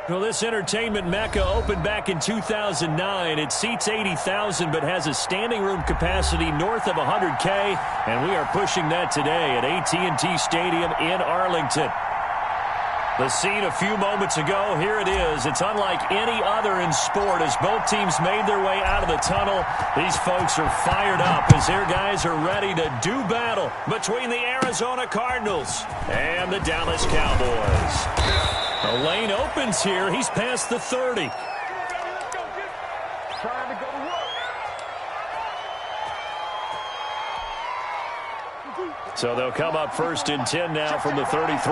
Well, this entertainment mecca opened back in 2009. It seats 80,000 but has a standing room capacity north of 100K, and we are pushing that today at AT&T Stadium in Arlington. The scene a few moments ago, here it is. It's unlike any other in sport as both teams made their way out of the tunnel. These folks are fired up as their guys are ready to do battle between the Arizona Cardinals and the Dallas Cowboys. The lane opens here. He's past the 30. So they'll come up first and 10 now from the 33.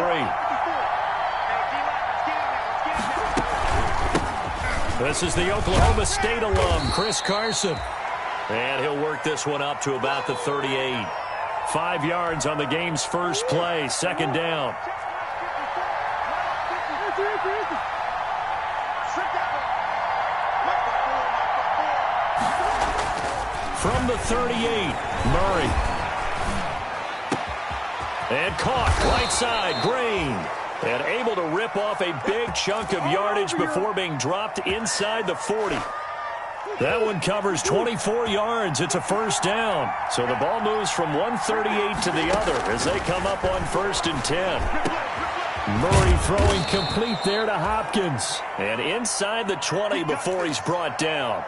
This is the Oklahoma State alum, Chris Carson. And he'll work this one up to about the 38. 5 yards on the game's first play, second down. From the 38, Murray. And caught, right side, Green. And able to rip off a big chunk of yardage before being dropped inside the 40. That one covers 24 yards. It's a first down. So the ball moves from 138 to the other as they come up on first and 10. Murray throwing complete there to Hopkins. And inside the 20 before he's brought down.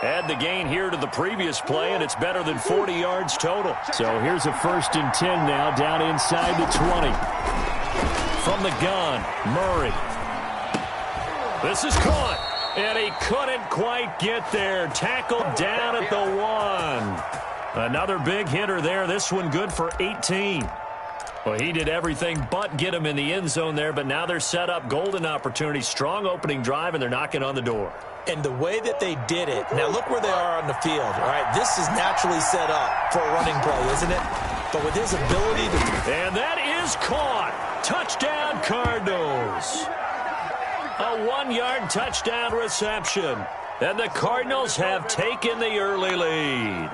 Add the gain here to the previous play, and it's better than 40 yards total. So here's a first and 10 now down inside the 20. From the gun, Murray. This is caught, and he couldn't quite get there. Tackled down at the 1. Another big hitter there. This one good for 18. Well, he did everything but get him in the end zone there, but now they're set up golden opportunity. Strong opening drive, and they're knocking on the door. And the way that they did it, now look where they are on the field. All right, this is naturally set up for a running play, isn't it? But with his ability to... And that is caught. Touchdown, Cardinals. A 1-yard touchdown reception. And the Cardinals have taken the early lead.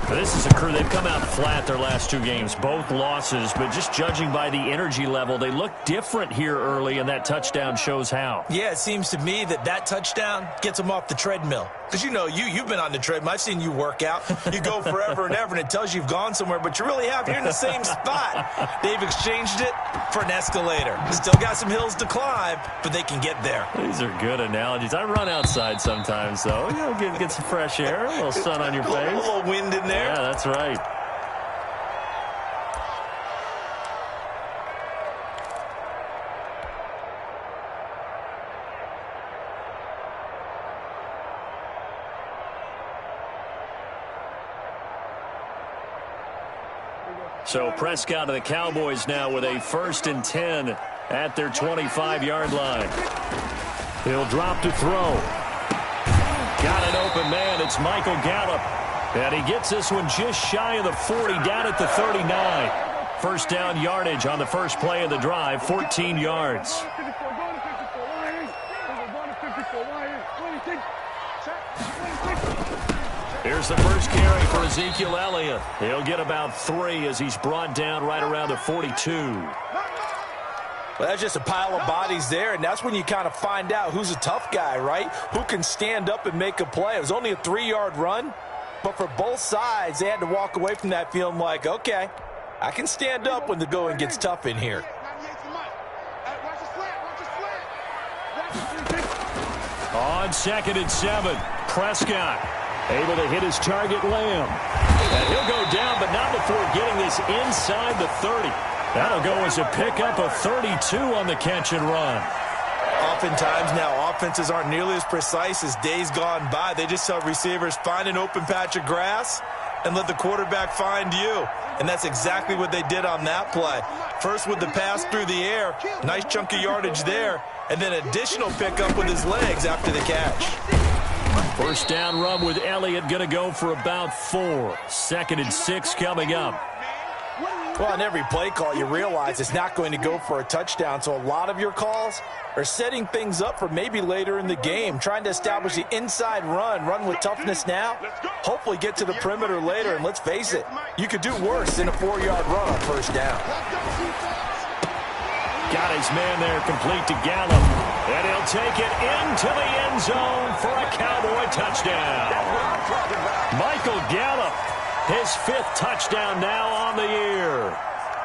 This is a crew. They've come out flat their last 2 games, both losses. But just judging by the energy level, they look different here early, and that touchdown shows how. Yeah, it seems to me that touchdown gets them off the treadmill. Because, you know, you've been on the treadmill. I've seen you work out. You go forever and ever, and it tells you you've gone somewhere, but you really have. You're in the same spot. They've exchanged it for an escalator. Still got some hills to climb, but they can get there. These are good analogies. I run outside sometimes, though. You know, get some fresh air, a little sun on your face. A little wind in there. Yeah, that's right. So Prescott and the Cowboys now with a first and 10 at their 25-yard line. He'll drop to throw. Got an open man. It's Michael Gallup. And he gets this one just shy of the 40, down at the 39. First down yardage on the first play of the drive, 14 yards. Here's the first carry for Ezekiel Elliott. He'll get about 3 as he's brought down right around the 42. Well, that's just a pile of bodies there, and that's when you kind of find out who's a tough guy, right? Who can stand up and make a play. It was only a 3-yard run, but for both sides, they had to walk away from that feeling like, okay, I can stand up when the going gets tough in here. On 2nd and 7, Prescott able to hit his target, Lamb. And he'll go down, but not before getting this inside the 30. That'll go as a pickup of 32 on the catch and run. Oftentimes now, offenses aren't nearly as precise as days gone by. They just tell receivers, find an open patch of grass and let the quarterback find you. And that's exactly what they did on that play. First with the pass through the air, nice chunk of yardage there, and then additional pickup with his legs after the catch. First down run with Elliott, going to go for about 4. 2nd and 6 coming up. Well, on every play call, you realize it's not going to go for a touchdown, so a lot of your calls are setting things up for maybe later in the game, trying to establish the inside run with toughness now, hopefully get to the perimeter later, and let's face it, you could do worse than a 4-yard run on first down. Got his man there, complete to Gallup. And he'll take it into the end zone for a Cowboy touchdown. Michael Gallup, his 5th touchdown now on the year.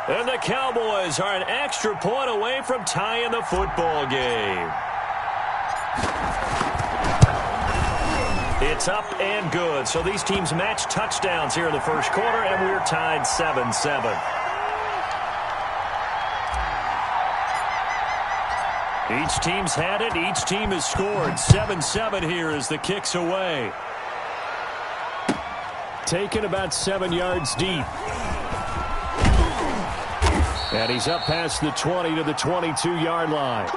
And the Cowboys are an extra point away from tying the football game. It's up and good. So these teams match touchdowns here in the first quarter, and we're tied 7-7. Each team's had it. Each team has scored. 7-7 here as the kick's away. Taken about 7 yards deep. And he's up past the 20 to the 22-yard line.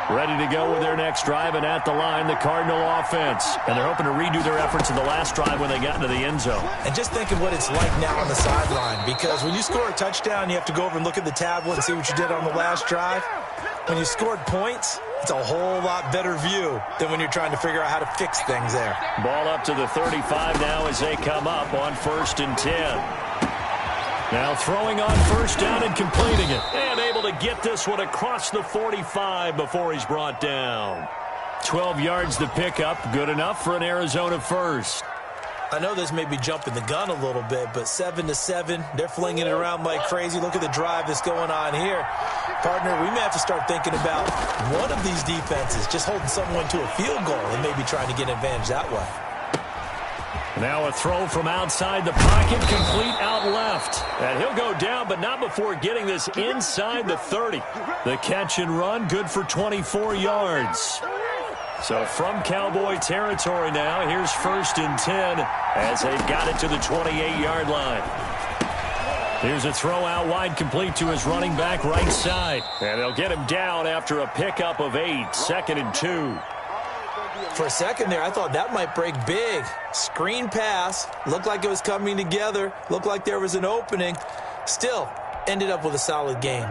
Ready to go with their next drive, and at the line, the Cardinal offense. And they're hoping to redo their efforts in the last drive when they got into the end zone. And just think of what it's like now on the sideline, because when you score a touchdown, you have to go over and look at the tablet and see what you did on the last drive. When you scored points, it's a whole lot better view than when you're trying to figure out how to fix things there. Ball up to the 35 now as they come up on 1st and 10. Now throwing on first down and completing it. And able to get this one across the 45 before he's brought down. 12 yards to pick up. Good enough for an Arizona first. I know this may be jumping the gun a little bit, but 7-7, they're flinging it around like crazy. Look at the drive that's going on here. Partner, we may have to start thinking about one of these defenses just holding someone to a field goal and maybe trying to get an advantage that way. Now a throw from outside the pocket, complete out left. And he'll go down, but not before getting this inside the 30. The catch and run, good for 24 yards. So from Cowboy territory now, here's 1st and 10 as they've got it to the 28-yard line. Here's a throw out wide, complete to his running back right side. And they'll get him down after a pickup of 8, 2nd and 2. For a second there, I thought that might break big. Screen pass. Looked like it was coming together. Looked like there was an opening. Still, ended up with a solid game.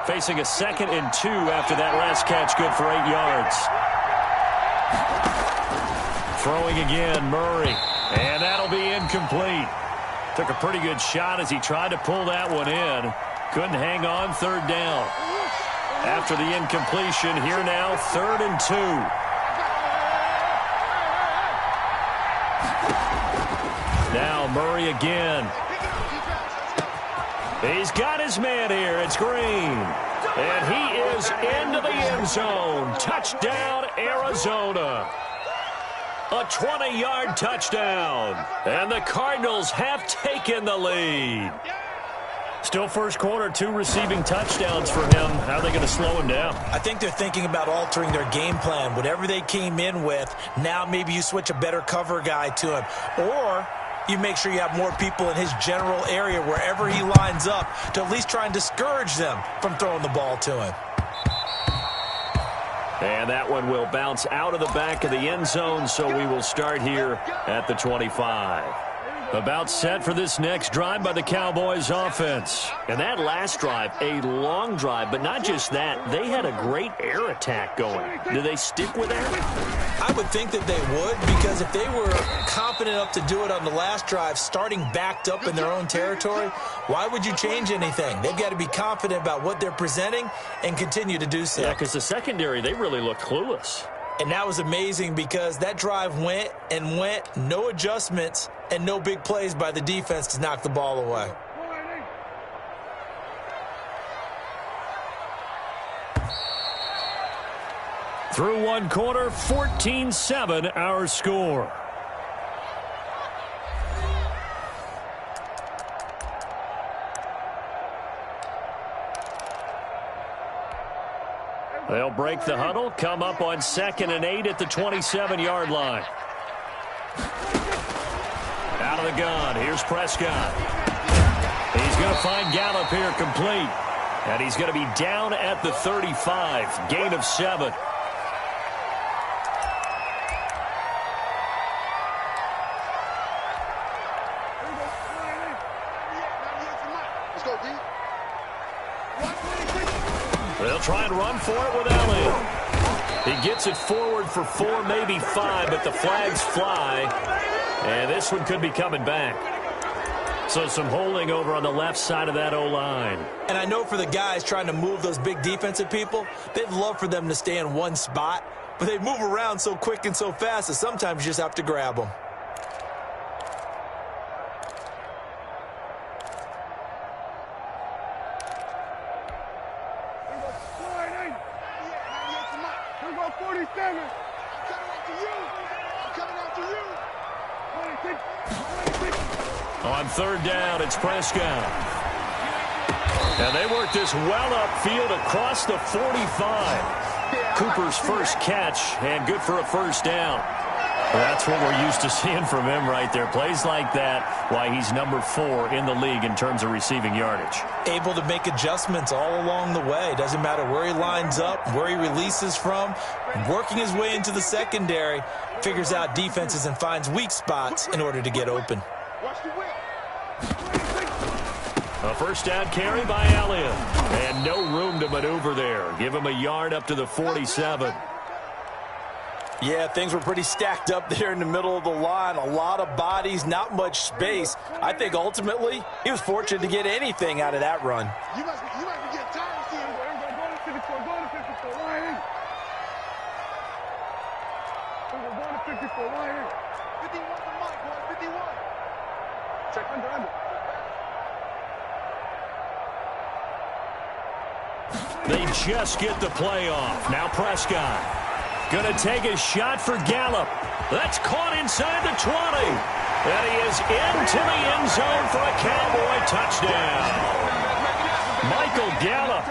Facing a 2nd and 2 after that last catch, good for 8 yards. Throwing again, Murray. And that'll be incomplete. Took a pretty good shot as he tried to pull that one in. Couldn't hang on, 3rd down. After the incompletion, here now, 3rd and 2. Now Murray again. He's got his man here. It's Green. And he is into the end zone. Touchdown, Arizona. A 20-yard touchdown. And the Cardinals have taken the lead. Still first quarter, 2 receiving touchdowns for him. How are they going to slow him down? I think they're thinking about altering their game plan. Whatever they came in with, now maybe you switch a better cover guy to him. Or you make sure you have more people in his general area wherever he lines up to at least try and discourage them from throwing the ball to him. And that one will bounce out of the back of the end zone, so we will start here at the 25. About set for this next drive by the Cowboys offense. And that last drive, a long drive, but not just that. They had a great air attack going. Do they stick with that? I would think that they would, because if they were confident enough to do it on the last drive, starting backed up in their own territory, why would you change anything? They've got to be confident about what they're presenting and continue to do so. Yeah, because the secondary, they really look clueless. And that was amazing because that drive went and went, no adjustments, and no big plays by the defense to knock the ball away. Through one quarter, 14-7 our score. They'll break the huddle, come up on 2nd and 8 at the 27-yard line. Out of the gun, here's Prescott. He's going to find Gallup here complete. And he's going to be down at the 35, gain of 7. They'll try and run for it without him. He gets it forward for 4, maybe 5, but the flags fly. And this one could be coming back. So some holding over on the left side of that O-line. And I know for the guys trying to move those big defensive people, they'd love for them to stay in one spot, but they move around so quick and so fast that sometimes you just have to grab them. On third down, it's Prescott. And they work this well upfield across the 45. Cooper's first catch, and good for a first down. That's what we're used to seeing from him right there. Plays like that, why he's number 4 in the league in terms of receiving yardage. Able to make adjustments all along the way. Doesn't matter where he lines up, where he releases from. Working his way into the secondary, figures out defenses and finds weak spots in order to get open. A first down carry by Elliott. And no room to maneuver there. Give him a yard up to the 47. Yeah, things were pretty stacked up there in the middle of the line. A lot of bodies, not much space. I think ultimately he was fortunate to get anything out of that run. You must be getting tired of seeing him. Go to 54, go to 54, line in. Go to 54, line in. 51 to Mike, boy, 51. Check under. They just get the play off. Now Prescott. Going to take a shot for Gallup. That's caught inside the 20. And he is into the end zone for a Cowboy touchdown. Michael Gallup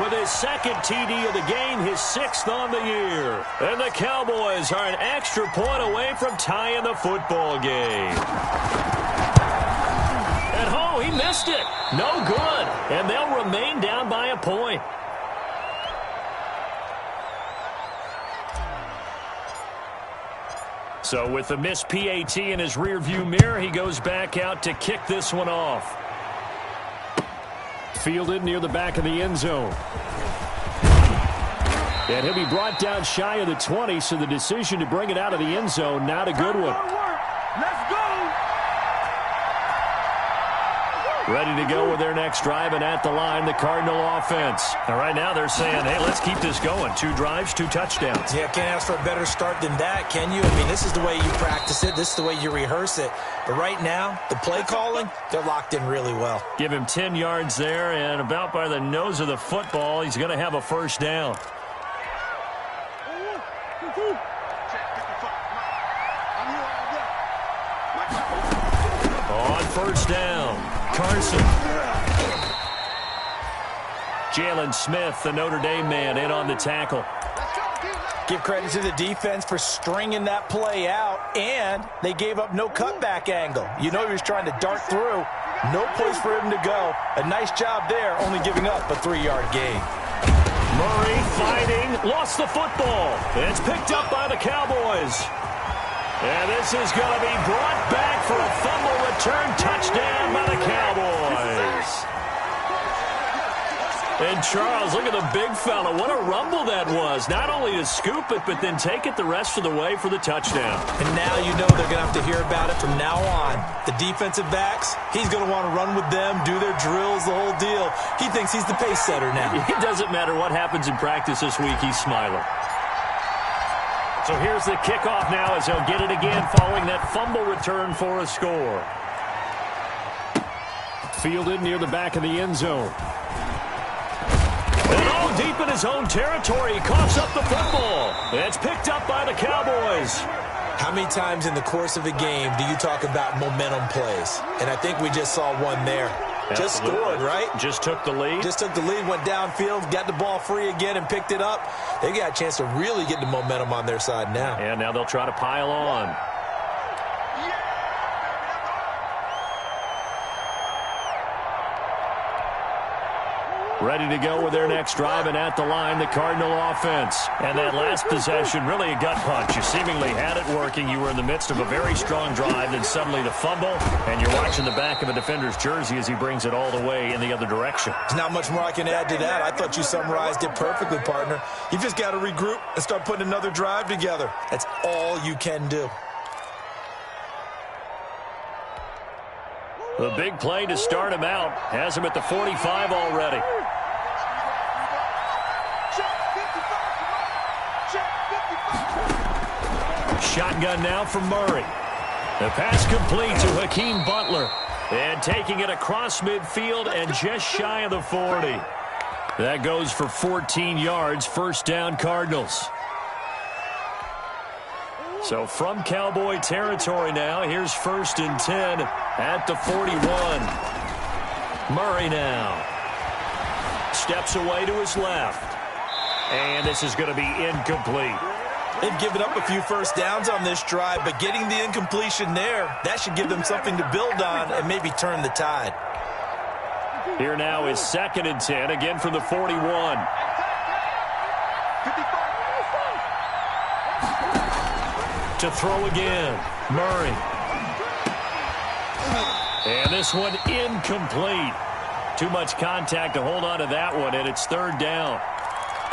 with his second TD of the game, his 6th on the year. And the Cowboys are an extra point away from tying the football game. And oh, he missed it. No good. And they'll remain down by a point. So with the missed PAT in his rearview mirror, he goes back out to kick this one off. Fielded near the back of the end zone. And he'll be brought down shy of the 20, so the decision to bring it out of the end zone, not a good one. Let's go! Ready to go with their next drive, and at the line, the Cardinal offense. And right now they're saying, hey, let's keep this going. 2 drives, 2 touchdowns. Yeah, can't ask for a better start than that, can you? I mean, this is the way you practice it. This is the way you rehearse it. But right now, the play calling, they're locked in really well. Give him 10 yards there, and about by the nose of the football, he's going to have a first down. On first down, Carson. Jalen Smith, the Notre Dame man, in on the tackle. Give credit to the defense for stringing that play out, and they gave up no cutback angle. You know he was trying to dart through. No place for him to go. A nice job there, only giving up a 3-yard gain. Murray fighting, lost the football. It's picked up by the Cowboys. And this is going to be brought back for a fumble return touchdown by the Cowboys. And Charles, look at the big fella. What a rumble that was. Not only to scoop it, but then take it the rest of the way for the touchdown. And now you know they're going to have to hear about it from now on. The defensive backs, he's going to want to run with them, do their drills, the whole deal. He thinks he's the pace setter now. It doesn't matter what happens in practice this week. He's smiling. So here's the kickoff now as he'll get it again following that fumble return for a score. Fielded near the back of the end zone. And all deep in his own territory, he coughs up the football. It's picked up by the Cowboys. How many times in the course of a game do you talk about momentum plays? And I think we just saw one there. Absolutely. Just scored, right? Just took the lead. Just took the lead, went downfield, got the ball free again, and picked it up. They got a chance to really get the momentum on their side now. And now they'll try to pile on. Ready to go with their next drive, and at the line, the Cardinal offense. And that last possession, really a gut punch. You seemingly had it working. You were in the midst of a very strong drive, then suddenly the fumble, and you're watching the back of a defender's jersey as he brings it all the way in the other direction. There's not much more I can add to that. I thought you summarized it perfectly, partner. You just got to regroup and start putting another drive together. That's all you can do. The big play to start him out has him at the 45 already. Shotgun now from Murray. The pass complete to Hakeem Butler. And taking it across midfield and just shy of the 40. That goes for 14 yards. First down, Cardinals. So from Cowboy territory now, here's 1st and 10 at the 41. Murray now steps away to his left. And this is going to be incomplete. They've given up a few first downs on this drive, but getting the incompletion there, that should give them something to build on and maybe turn the tide. Here now is 2nd and 10, again from the 41. To throw again, Murray. And this one incomplete. Too much contact to hold on to that one, and it's 3rd down.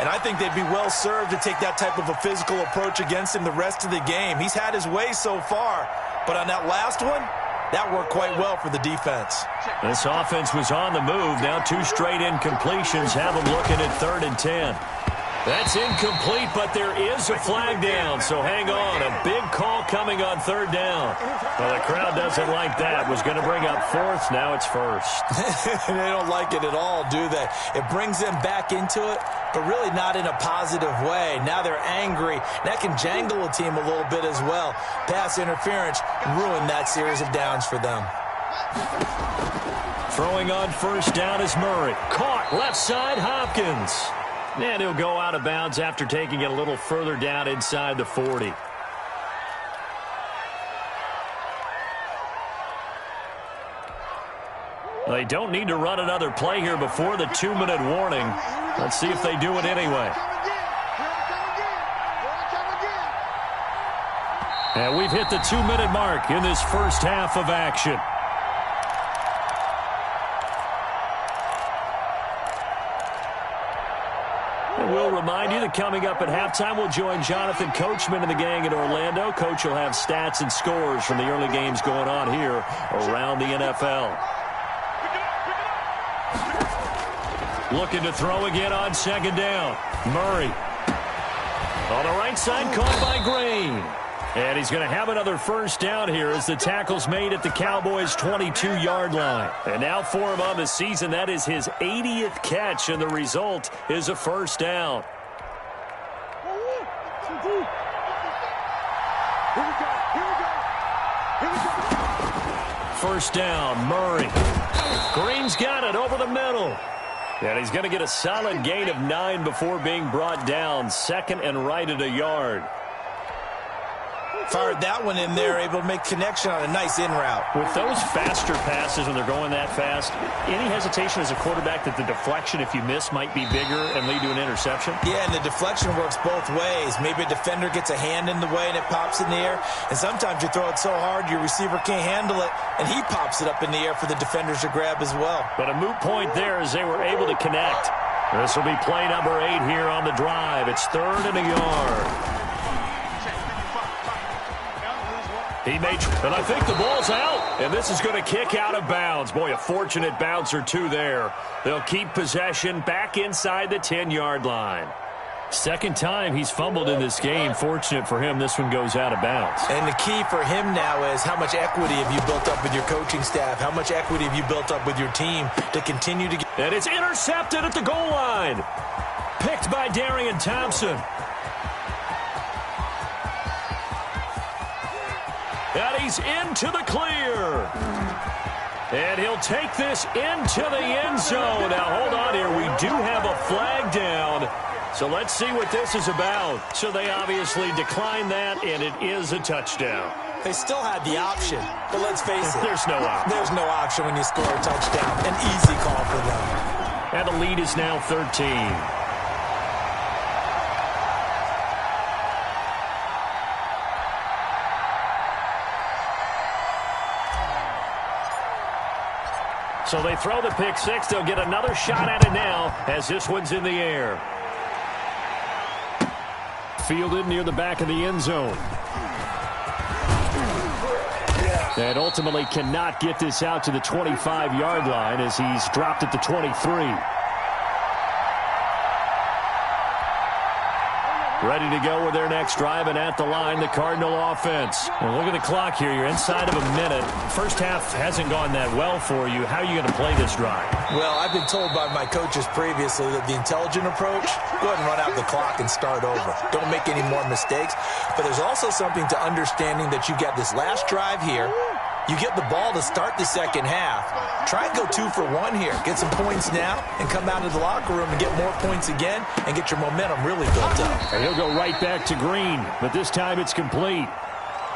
And I think they'd be well served to take that type of a physical approach against him the rest of the game. He's had his way so far, but on that last one, that worked quite well for the defense. This offense was on the move. Now 2 straight incompletions have them looking at 3rd and 10. That's incomplete, but there is a flag down, so hang on. A big call coming on 3rd down. Well, the crowd doesn't like that. Was going to bring up 4th. Now it's 1st. They don't like it at all, do they? It brings them back into it, but really not in a positive way. Now they're angry. That can jangle a team a little bit as well. Pass interference ruined that series of downs for them. Throwing on 1st down is Murray. Caught left side, Hopkins. And he'll go out of bounds after taking it a little further down inside the 40. They don't need to run another play here before the 2-minute warning. Let's see if they do it anyway. And we've hit the 2-minute mark in this first half of action. We'll remind you that coming up at halftime, we'll join Jonathan Coachman and the gang in Orlando. Coach will have stats and scores from the early games going on here around the NFL. Looking to throw again on 2nd down. Murray. On the right side, caught by Green. And he's going to have another first down here as the tackle's made at the Cowboys' 22-yard line. And now for him on the season, that is his 80th catch, and the result is a first down. First down, Murray. Green's got it over the middle. And he's going to get a solid gain of 9 before being brought down. 2nd and right at a yard. Fired that one in there, able to make connection on a nice in route. With those faster passes when they're going that fast, any hesitation as a quarterback that the deflection, if you miss, might be bigger and lead to an interception? Yeah, and the deflection works both ways. Maybe a defender gets a hand in the way and it pops in the air. And sometimes you throw it so hard your receiver can't handle it, and he pops it up in the air for the defenders to grab as well. But a moot point there as they were able to connect. This will be play number 8 here on the drive. It's 3rd and a yard. He made, and I think the ball's out, and this is going to kick out of bounds. Boy, a fortunate bounce or two there. They'll keep possession back inside the 10-yard line. Second time he's fumbled in this game. Fortunate for him, this one goes out of bounds. And the key for him now is how much equity have you built up with your coaching staff? How much equity have you built up with your team to continue to get... And it's intercepted at the goal line. Picked by Darian Thompson. And he's into the clear. And he'll take this into the end zone. Now, hold on here. We do have a flag down. So let's see what this is about. So they obviously declined that, and it is a touchdown. They still had the option, but let's face it. There's no option. There's no option when you score a touchdown. An easy call for them. And the lead is now 13. So they throw the pick six. They'll get another shot at it now as this one's in the air. Fielded near the back of the end zone. And ultimately cannot get this out to the 25-yard line as he's dropped at the 23. Ready to go with their next drive, and at the line, the Cardinal offense. Well, look at the clock here. You're inside of a minute. First half hasn't gone that well for you. How are you going to play this drive? Well, I've been told by my coaches previously that the intelligent approach, go ahead and run out the clock and start over. Don't make any more mistakes. But there's also something to understanding that you get this last drive here. You get the ball to start the second half. Try and go 2 for 1 here. Get some points now and come out of the locker room and get more points again and get your momentum really built up. And he'll go right back to Green, but this time it's complete.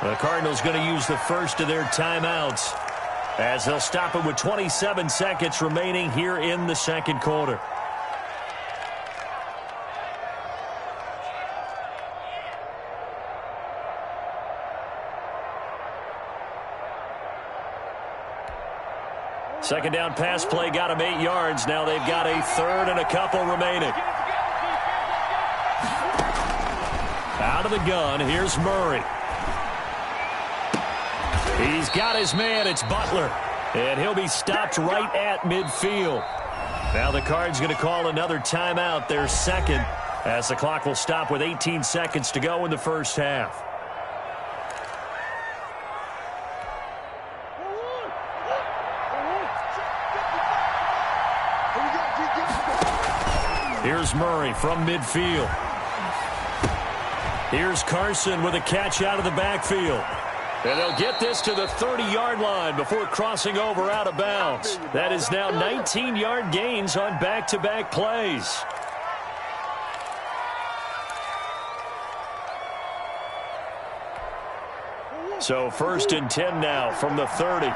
The Cardinals going to use the first of their timeouts as they'll stop it with 27 seconds remaining here in the second quarter. Second down pass play got him 8 yards. Now they've got a third and a couple remaining. Out of the gun, here's Murray. He's got his man, it's Butler. And he'll be stopped right at midfield. Now the Cards going to call another timeout, their second, as the clock will stop with 18 seconds to go in the first half. Here's Murray from midfield. Here's Carson with a catch out of the backfield. And they'll get this to the 30-yard line before crossing over out of bounds. That is now 19-yard gains on back-to-back plays. So 1st and 10 now from the 30.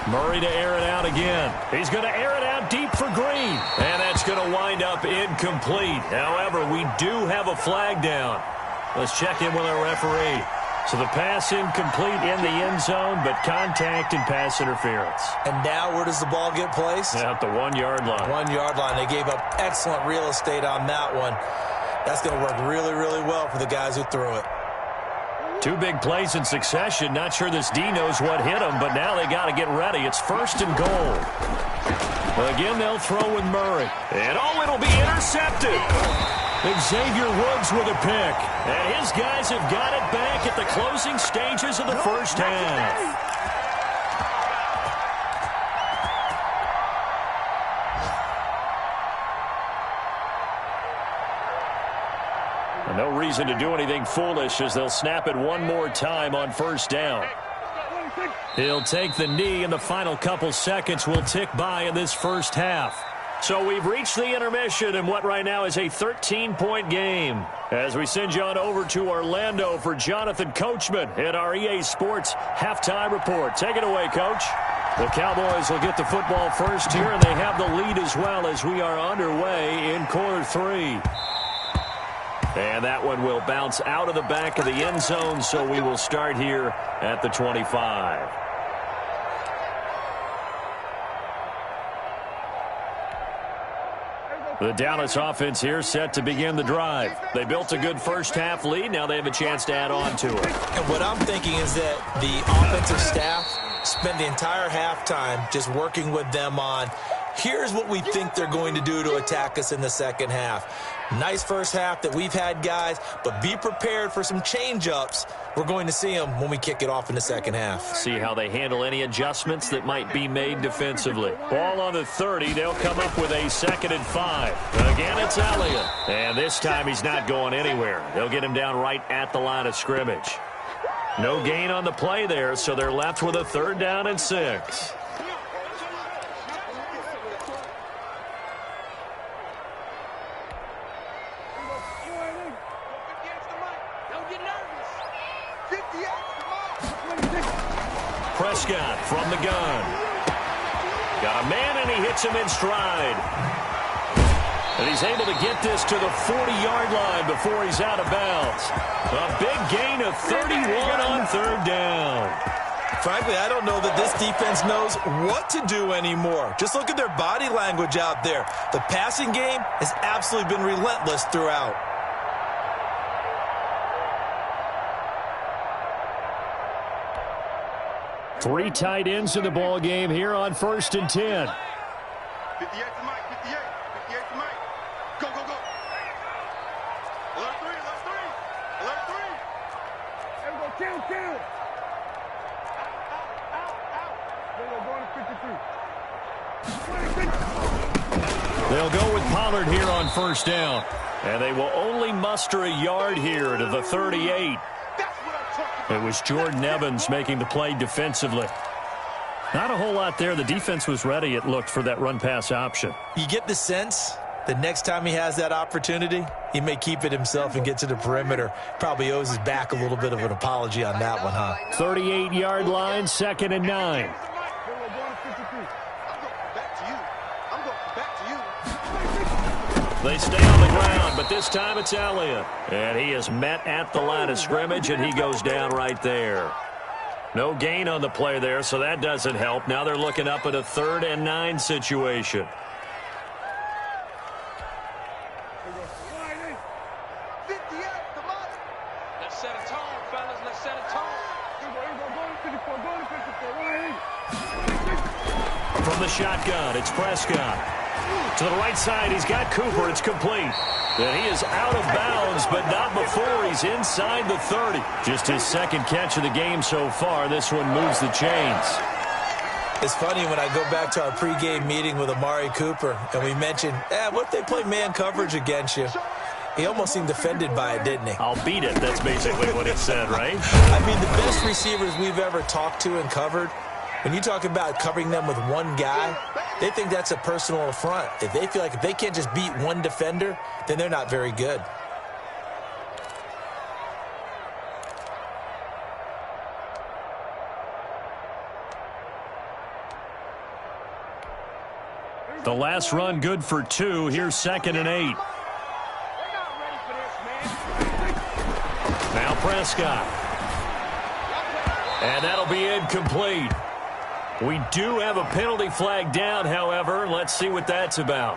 Murray to air it out again. He's going to air it out deep for Green. And that's going to wind up incomplete. However, we do have a flag down. Let's check in with our referee. So the pass incomplete in the end zone, but contact and pass interference. And now where does the ball get placed? At the 1-yard line. 1-yard line. They gave up excellent real estate on that one. That's going to work really, really well for the guys who threw it. 2 big plays in succession. Not sure this D knows what hit him, but now they got to get ready. It's 1st and goal. Again, they'll throw with Murray. And it'll be intercepted. Xavier Woods with a pick. And his guys have got it back at the closing stages of the first half. No reason to do anything foolish as they'll snap it one more time on 1st down. He'll take the knee, and the final couple seconds will tick by in this first half. So we've reached the intermission in what right now is a 13-point game. As we send you on over to Orlando for Jonathan Coachman at our EA Sports halftime report. Take it away, Coach. The Cowboys will get the football first here, and they have the lead as well as we are underway in quarter 3. And that one will bounce out of the back of the end zone, so we will start here at the 25. The Dallas offense here set to begin the drive. They built a good first half lead. Now they have a chance to add on to it. And what I'm thinking is that the offensive staff spend the entire halftime just working with them on, here's what we think they're going to do to attack us in the second half. Nice first half that we've had, guys, but be prepared for some change-ups. We're going to see them when we kick it off in the second half. See how they handle any adjustments that might be made defensively. Ball on the 30. They'll come up with a 2nd and 5. Again, it's Elliott. And this time he's not going anywhere. They'll get him down right at the line of scrimmage. No gain on the play there, so they're left with a 3rd down and 6. Prescott from the gun. Got a man, and he hits him in stride. And he's able to get this to the 40-yard line before he's out of bounds. A big gain of 31 on 3rd down. frankly, I don't know that this defense knows what to do anymore. Just look at their body language out there. The passing game has absolutely been relentless throughout. Three tight ends in the ball game here on 1st and 10. 58 to Mike, 58. 58 to Mike. Go, go, go. Alert 3, alert 3. Alert 3. There we go, kill. Out. There we go, going to 53. They'll go with Pollard here on 1st down. And they will only muster a yard here to the 38. It was Jordan Evans making the play defensively. Not a whole lot there. The defense was ready, it looked, for that run-pass option. You get the sense that next time he has that opportunity, he may keep it himself and get to the perimeter. Probably owes his back a little bit of an apology on that one, huh? 38-yard line, 2nd and 9. They stay on the ground, but this time it's Elliott. And he is met at the line of scrimmage, and he goes down right there. No gain on the play there, so that doesn't help. Now they're looking up at a 3rd and 9 situation. Let's set a tone, fellas. Let's set a tone. From the shotgun, it's Prescott. To the right side, he's got Cooper. It's complete. And he is out of bounds, but not before he's inside the 30. Just his 2nd catch of the game so far. This one moves the chains. It's funny when I go back to our pregame meeting with Amari Cooper, and we mentioned, what if they play man coverage against you? He almost seemed offended by it, didn't he? I'll beat it. That's basically what he said, right? I mean, the best receivers we've ever talked to and covered, when you talk about covering them with one guy, they think that's a personal affront. If they feel like if they can't just beat one defender, then they're not very good. The last run good for 2. Here's 2nd and 8. Now Prescott. And that'll be incomplete. We do have a penalty flag down, however. Let's see what that's about.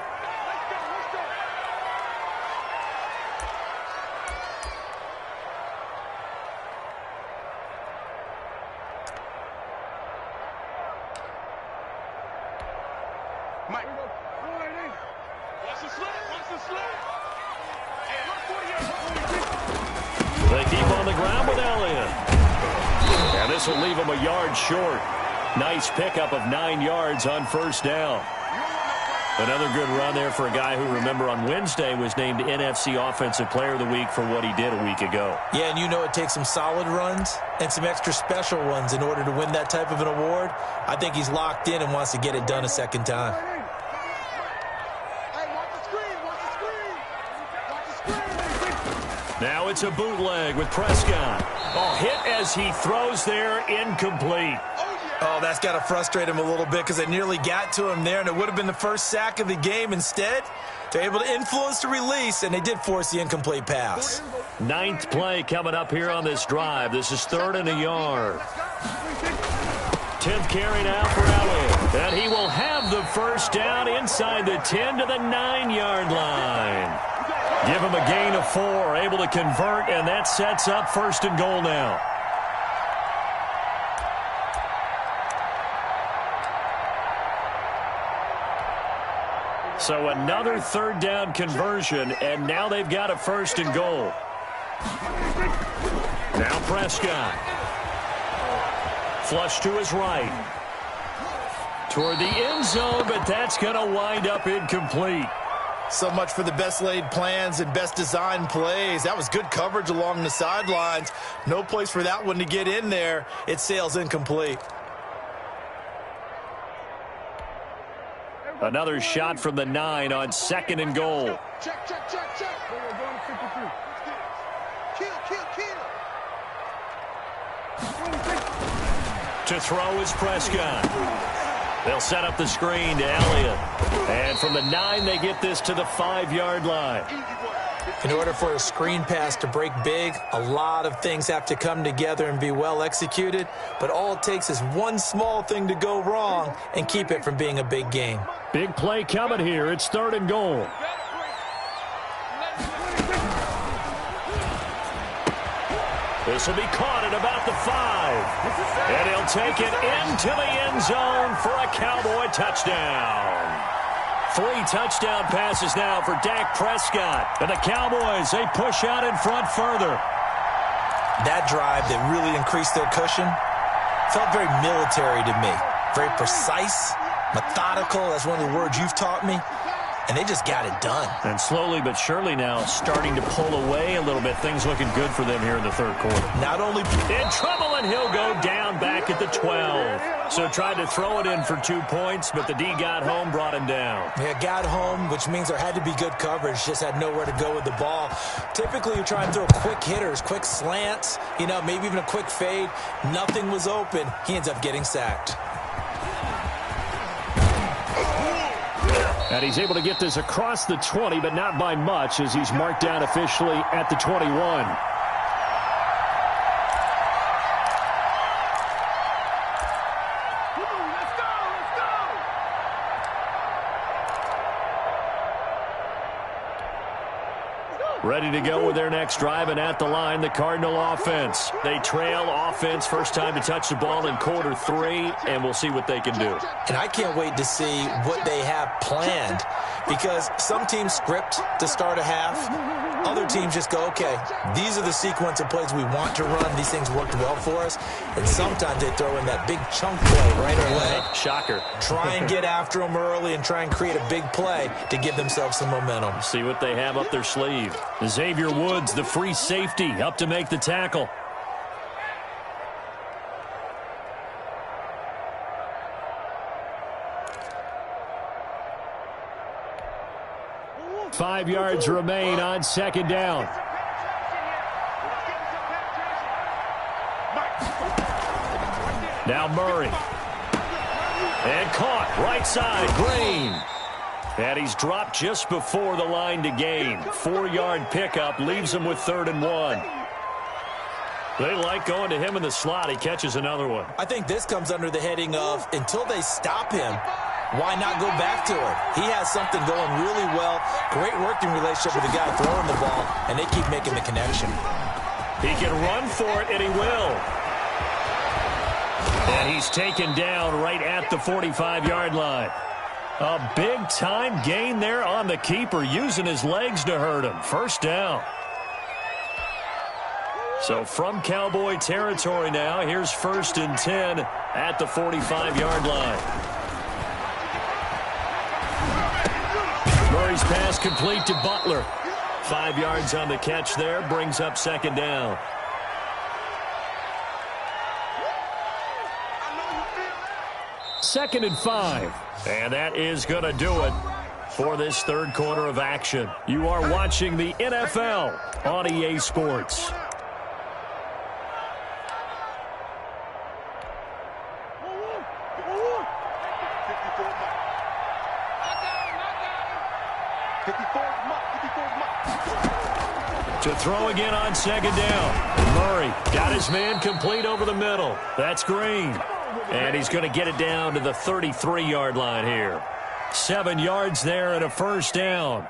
Mike. Watch the slip. They keep on the ground with Elliott. And this will leave him a yard short. Nice pickup of 9 yards on 1st down. Another good run there for a guy who, remember, on Wednesday was named NFC Offensive Player of the Week for what he did a week ago. Yeah, and you know it takes some solid runs and some extra special ones in order to win that type of an award. I think he's locked in and wants to get it done a 2nd time. Now it's a bootleg with Prescott. Oh, hit as he throws there, incomplete. Oh, that's got to frustrate him a little bit because they nearly got to him there, and it would have been the first sack of the game. Instead, they're able to influence the release, and they did force the incomplete pass. 9th play coming up here on this drive. This is 3rd and a yard. 10th carry now for Elliott. And he will have the 1st down inside the 10 to the 9-yard line. Give him a gain of 4, able to convert, and that sets up 1st and goal now. So another 3rd down conversion, and now they've got a 1st and goal. Now Prescott. Flush to his right. Toward the end zone, but that's going to wind up incomplete. So much for the best laid plans and best designed plays. That was good coverage along the sidelines. No place for that one to get in there. It sails incomplete. Another shot from the 9 on 2nd and goal. Check. We're going to 53. Kill. To throw is Prescott. They'll set up the screen to Elliott. And from the 9, they get this to the 5-yard line. In order for a screen pass to break big, a lot of things have to come together and be well executed, but all it takes is one small thing to go wrong and keep it from being a big game. Big play coming here. It's 3rd and goal. This will be caught at about the 5. And he'll take it into the end zone for a Cowboy touchdown. 3 touchdown passes now for Dak Prescott. And the Cowboys, they push out in front further. That drive that really increased their cushion felt very military to me. Very precise, methodical. That's one of the words you've taught me. And they just got it done. And slowly but surely now starting to pull away a little bit. Things looking good for them here in the 3rd quarter. Not only in trouble, and he'll go down back at the 12. So tried to throw it in for 2 points, but the D got home, brought him down. Yeah, got home, which means there had to be good coverage. Just had nowhere to go with the ball. Typically, you try and throw quick hitters, quick slants, maybe even a quick fade. Nothing was open. He ends up getting sacked. And he's able to get this across the 20, but not by much, as he's marked down officially at the 21. Ready to go with their next drive, and at the line, the Cardinal offense. They trail offense, first time to touch the ball in quarter 3, and we'll see what they can do. And I can't wait to see what they have planned, because some teams script to start a half. Other teams just go, okay, these are the sequence of plays we want to run. These things worked well for us. And sometimes they throw in that big chunk play right away. Shocker. Try and get after them early and try and create a big play to give themselves some momentum. See what they have up their sleeve. Xavier Woods, the free safety, up to make the tackle. Five yards remain on 2nd down. Now Murray. And caught right side, Green. And he's dropped just before the line to gain. 4-yard pickup leaves him with 3rd and 1. They like going to him in the slot. He catches another one. I think this comes under the heading of until they stop him, why not go back to it? He has something going really well. Great working relationship with the guy throwing the ball, and they keep making the connection. He can run for it, and he will. And he's taken down right at the 45-yard line. A big-time gain there on the keeper, using his legs to hurt him. 1st down. So from Cowboy territory now, here's 1st and 10 at the 45-yard line. Murray's pass complete to Butler. 5 yards on the catch there, brings up 2nd down. Second and 5. And that is going to do it for this 3rd quarter of action. You are watching the NFL on EA Sports. To throw again on 2nd down. Murray got his man complete over the middle. That's Green. And he's going to get it down to the 33-yard line here. 7 yards there and a 1st down.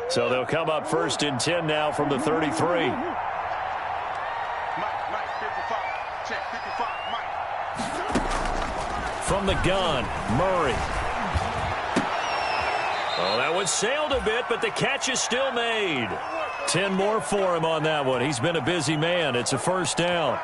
So they'll come up 1st and 10 now from the 33. From the gun, Murray. Oh, that one sailed a bit, but the catch is still made. 10 more for him on that one. He's been a busy man. It's a 1st down.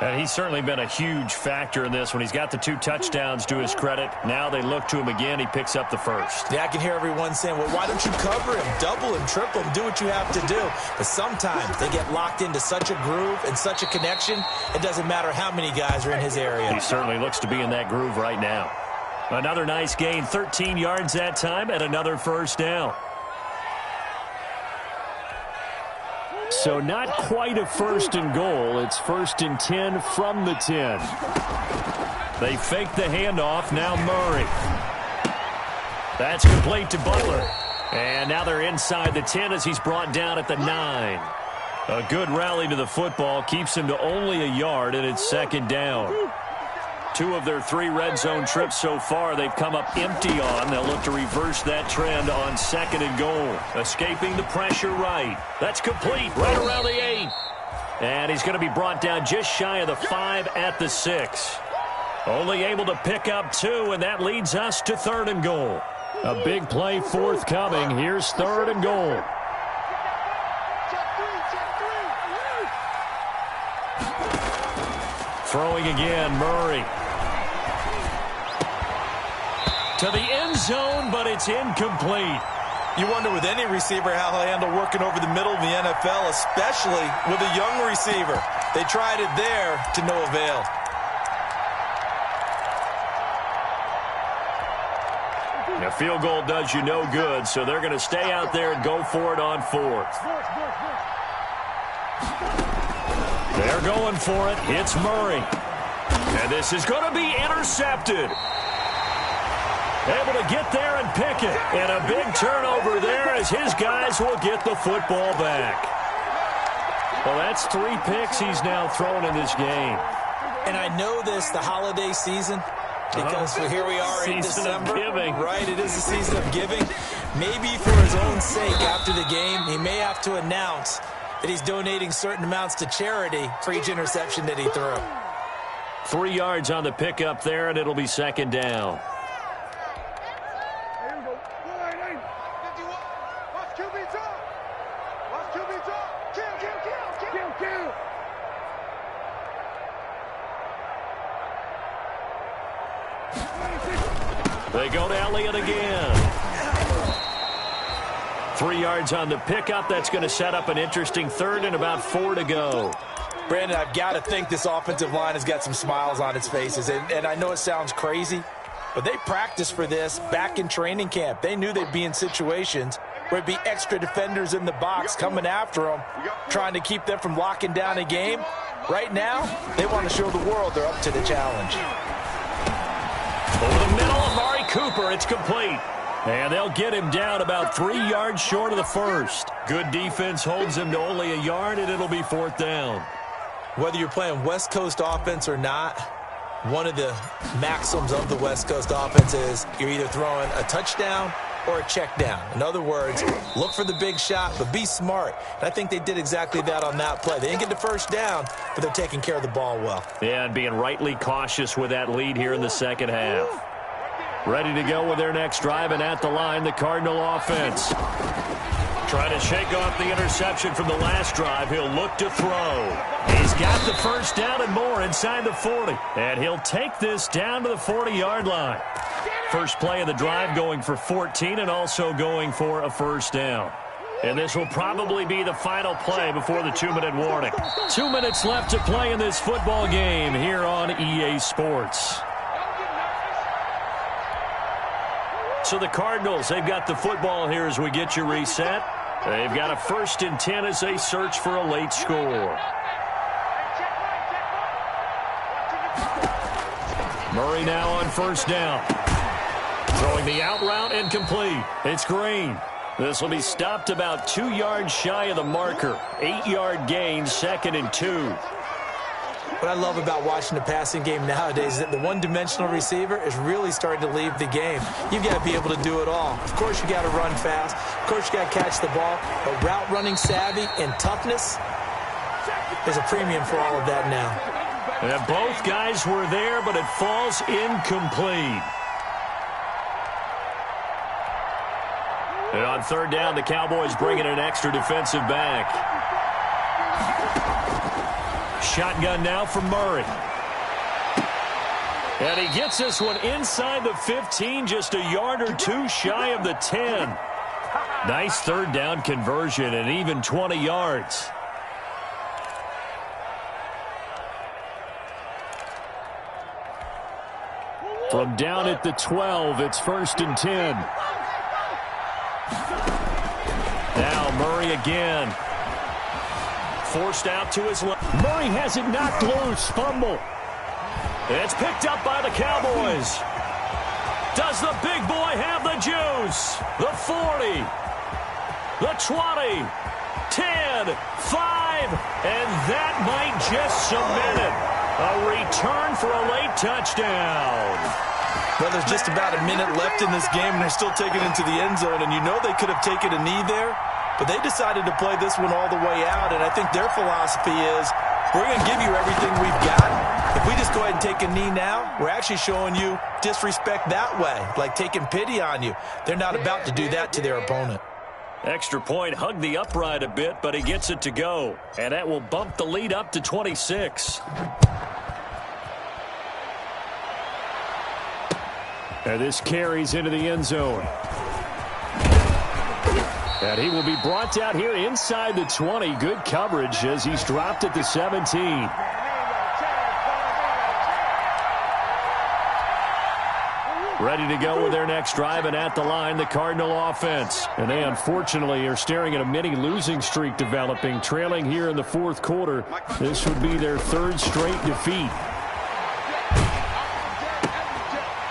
And he's certainly been a huge factor in this one. He's got the 2 touchdowns to his credit. Now they look to him again. He picks up the 1st. Yeah, I can hear everyone saying, well, why don't you cover him, double him, triple him, do what you have to do. But sometimes they get locked into such a groove and such a connection, it doesn't matter how many guys are in his area. He certainly looks to be in that groove right now. Another nice gain, 13 yards that time, and another 1st down. So not quite a 1st and goal. It's 1st and 10 from the 10. They fake the handoff. Now Murray. That's complete to Butler. And now they're inside the 10 as he's brought down at the 9. A good rally to the football keeps him to only a yard, and it's 2nd down. 2 of their 3 red zone trips so far they've come up empty on. They'll look to reverse that trend on 2nd and goal. Escaping the pressure right. That's complete right around the 8. And he's going to be brought down just shy of the 5 at the 6. Only able to pick up 2, and that leads us to 3rd and goal. A big play forthcoming. Here's 3rd and goal. Throwing again, Murray. To the end zone, but it's incomplete. You wonder with any receiver how he'll handle working over the middle of the NFL, especially with a young receiver. They tried it there to no avail. A field goal does you no good, so they're going to stay out there and go for it on 4th. They're going for it. It's Murray. And this is going to be intercepted. Able to get there and pick it. And a big turnover there as his guys will get the football back. Well, that's 3 picks he's now thrown in this game. And I know this, the holiday season, because here we are in December. Right, it is the season of giving. Maybe for his own sake after the game, he may have to announce that he's donating certain amounts to charity for each interception that he threw. 3 yards on the pickup there, and it'll be 2nd down. They go to Elliott again. 3 yards on the pickup. That's going to set up an interesting 3rd and about 4 to go. Brandon, I've got to think this offensive line has got some smiles on its faces. And I know it sounds crazy, but they practiced for this back in training camp. They knew they'd be in situations where it'd be extra defenders in the box coming after them, trying to keep them from locking down a game. Right now, they want to show the world they're up to the challenge. Over the middle of Amari Cooper, it's complete. And they'll get him down about 3 yards short of the 1st. Good defense holds him to only a yard, and it'll be 4th down. Whether you're playing West Coast offense or not, one of the maxims of the West Coast offense is you're either throwing a touchdown or a check down. In other words, look for the big shot, but be smart. And I think they did exactly that on that play. They didn't get the 1st down, but they're taking care of the ball well. Yeah, and being rightly cautious with that lead here in the 2nd half. Ready to go with their next drive, and at the line, the Cardinal offense. Trying to shake off the interception from the last drive. He'll look to throw. He's got the 1st down and more inside the 40. And he'll take this down to the 40-yard line. First play of the drive going for 14 and also going for a 1st down. And this will probably be the final play before the 2-minute warning. 2 minutes left to play in this football game here on EA Sports. So the Cardinals, they've got the football here as we get you reset. They've got a 1st and 10 as they search for a late score. Murray now on 1st down. Throwing the out route incomplete. It's Green. This will be stopped about 2 yards shy of the marker. 8-yard gain, 2nd and 2. What I love about watching the passing game nowadays is that the one-dimensional receiver is really starting to leave the game. You've got to be able to do it all. Of course, you got to run fast. Of course, you got to catch the ball. But route running savvy and toughness, there's a premium for all of that now. And both guys were there, but it falls incomplete. And on 3rd down, the Cowboys bring in an extra defensive back. Shotgun now from Murray. And he gets this one inside the 15, just a yard or 2 shy of the 10. Nice 3rd down conversion and even 20 yards. From down at the 12, it's 1st and 10. Now Murray again. forced out to his left. Murray has it knocked loose. Fumble. It's picked up by the Cowboys. Does the big boy have the juice? The 40. The 20. 10. 5. And that might just cement it. A return for a late touchdown. Well, there's just about a minute left in this game, and they're still taking it into the end zone. And you know they could have taken a knee there, but they decided to play this one all the way out. And I think their philosophy is, we're going to give you everything we've got. If we just go ahead and take a knee now, we're actually showing you disrespect that way, like taking pity on you. They're not about to do that to their opponent. Extra point, hugged the upright a bit, but he gets it to go. And that will bump the lead up to 26. And this carries into the end zone. And he will be brought down here inside the 20. Good coverage as he's dropped at the 17. Ready to go with their next drive, and at the line, the Cardinal offense. And they unfortunately are staring at a mini losing streak developing, trailing here in the fourth quarter. This would be their third straight defeat.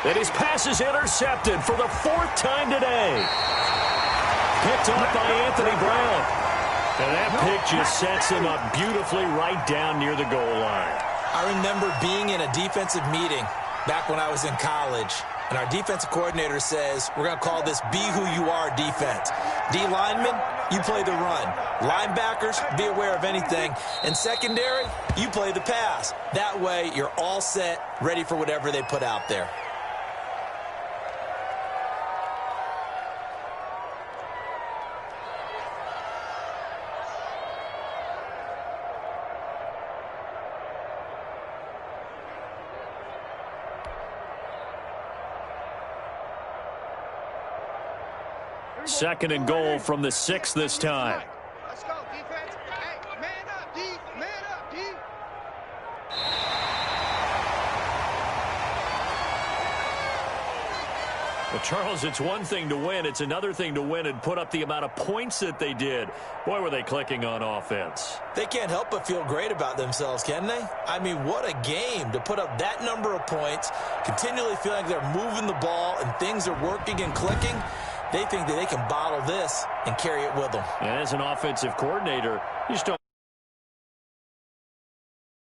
And his pass is intercepted for the fourth time today. Picked off by Anthony Brown. And that pick just sets him up beautifully right down near the goal line. I remember being in a defensive meeting back when I was in college. And our defensive coordinator says, we're going to call this Be Who You Are defense. D linemen, you play the run. Linebackers, be aware of anything. And secondary, you play the pass. That way, you're all set, ready for whatever they put out there. Second and goal from the 6 this time. Let's go, defense. Hey, man up, D. Man up, D. Well, Charles, it's one thing to win. It's another thing to win and put up the amount of points that they did. Boy, were they clicking on offense. They can't help but feel great about themselves, can they? I mean, what a game to put up that number of points, continually feeling like they're moving the ball and things are working and clicking. They think that they can bottle this and carry it with them. And as an offensive coordinator, you just don't